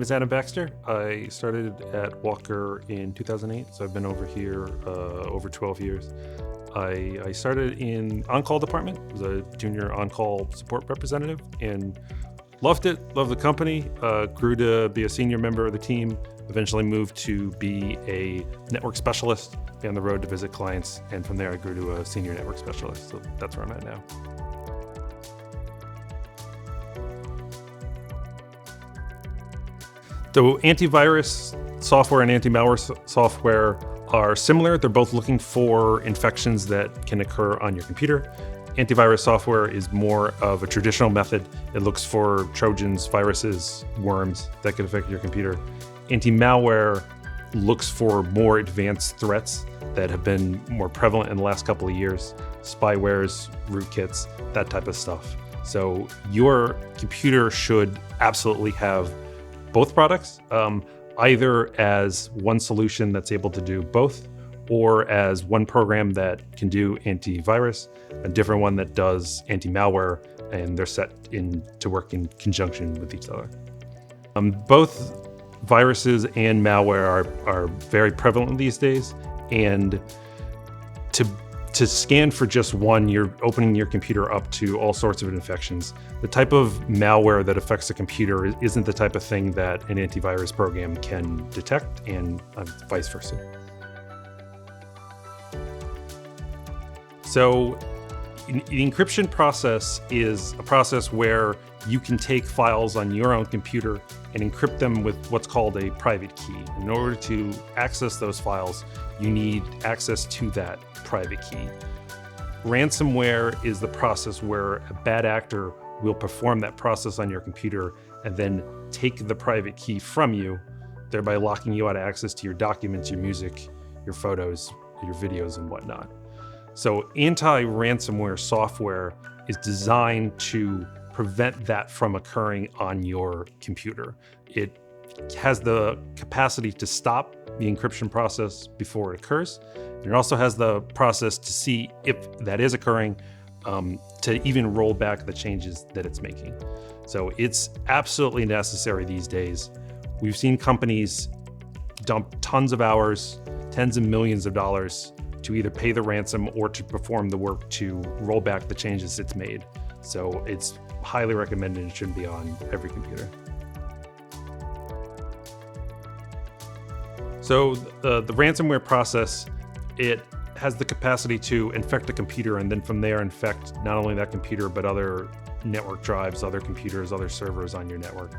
is Adam Baxter. I started at Walker in 2008, so I've been over here over 12 years. I started in on-call department, was a junior on-call support representative, and loved it, loved the company, grew to be a senior member of the team, eventually moved to be a network specialist, be on the road to visit clients, and from there I grew to a senior network specialist, so that's where I'm at now. So antivirus software and anti-malware software are similar. They're both looking for infections that can occur on your computer. Antivirus software is more of a traditional method. It looks for Trojans, viruses, worms that could affect your computer. Anti-malware looks for more advanced threats that have been more prevalent in the last couple of years. Spywares, rootkits, that type of stuff. So your computer should absolutely have both products, either as one solution that's able to do both, or as one program that can do antivirus, a different one that does anti-malware, and they're set to work in conjunction with each other. Both viruses and malware are very prevalent these days, and to scan for just one, you're opening your computer up to all sorts of infections. The type of malware that affects the computer isn't the type of thing that an antivirus program can detect, and vice versa. So the encryption process is a process where you can take files on your own computer and encrypt them with what's called a private key. In order to access those files, you need access to that private key. Ransomware is the process where a bad actor will perform that process on your computer and then take the private key from you, thereby locking you out of access to your documents, your music, your photos, your videos, and whatnot. So anti-ransomware software is designed to prevent that from occurring on your computer. It has the capacity to stop the encryption process before it occurs. And it also has the process to see if that is occurring, to even roll back the changes that it's making. So it's absolutely necessary these days. We've seen companies dump tons of hours, tens of millions of dollars to either pay the ransom or to perform the work to roll back the changes it's made. So it's highly recommended and should be on every computer. So the ransomware process, it has the capacity to infect a computer and then from there infect not only that computer, but other network drives, other computers, other servers on your network.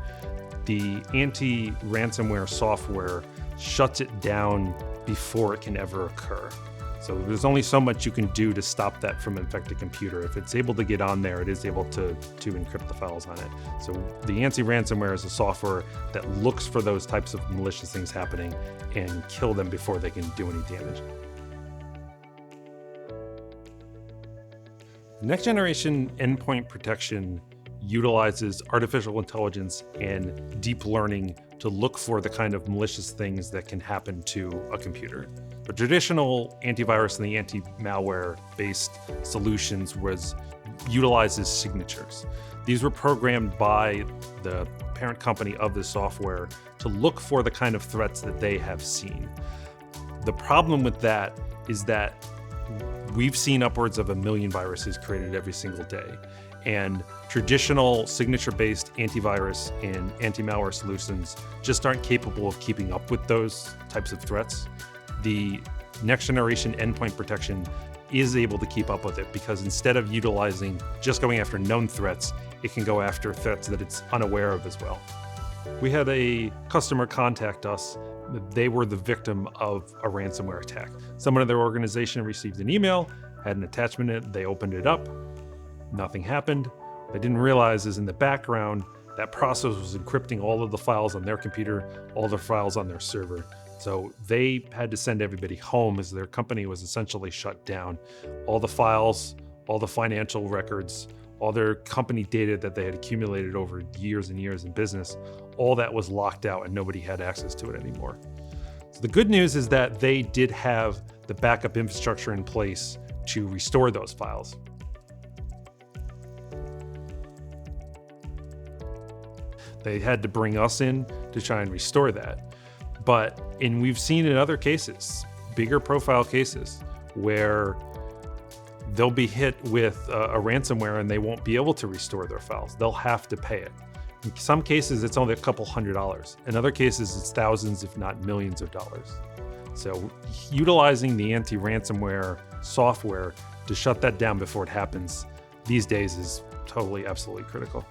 The anti-ransomware software shuts it down before it can ever occur. So there's only so much you can do to stop that from infecting a computer. If it's able to get on there, it is able to encrypt the files on it. So the anti-ransomware is a software that looks for those types of malicious things happening and kill them before they can do any damage. Next generation endpoint protection utilizes artificial intelligence and deep learning to look for the kind of malicious things that can happen to a computer. The traditional antivirus and the anti-malware based solutions utilizes signatures. These were programmed by the parent company of the software to look for the kind of threats that they have seen. The problem with that is that we've seen upwards of 1 million viruses created every single day. And traditional signature-based antivirus and anti-malware solutions just aren't capable of keeping up with those types of threats. The next generation endpoint protection is able to keep up with it because instead of utilizing just going after known threats, it can go after threats that it's unaware of as well. We had a customer contact us. They were the victim of a ransomware attack. Someone in their organization received an email, had an attachment in it, they opened it up, nothing happened. What they didn't realize is in the background, that process was encrypting all of the files on their computer, all the files on their server. So they had to send everybody home as their company was essentially shut down. All the files, all the financial records, all their company data that they had accumulated over years and years in business, all that was locked out and nobody had access to it anymore. So the good news is that they did have the backup infrastructure in place to restore those files. They had to bring us in to try and restore that. And we've seen in other cases, bigger profile cases, where they'll be hit with a ransomware and they won't be able to restore their files. They'll have to pay it. In some cases, it's only a couple $100. In other cases, it's thousands, if not millions of dollars. So utilizing the anti-ransomware software to shut that down before it happens these days is totally, absolutely critical.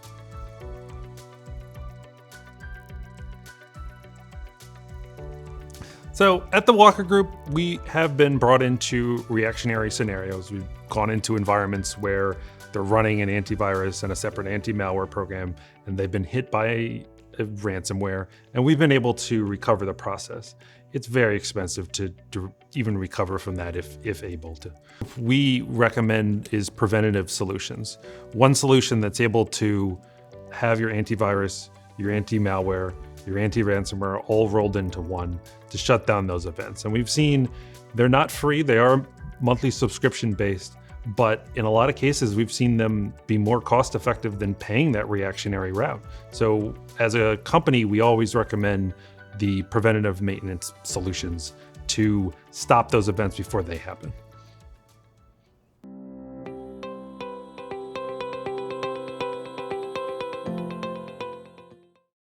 So at the Walker Group, we have been brought into reactionary scenarios. We've gone into environments where they're running an antivirus and a separate anti-malware program, and they've been hit by a ransomware, and we've been able to recover the process. It's very expensive to even recover from that if able to. What we recommend is preventative solutions. One solution that's able to have your antivirus, your anti-malware, your anti-ransomware all rolled into one to shut down those events. And we've seen they're not free, they are monthly subscription based, but in a lot of cases, we've seen them be more cost effective than paying that reactionary route. So as a company, we always recommend the preventative maintenance solutions to stop those events before they happen.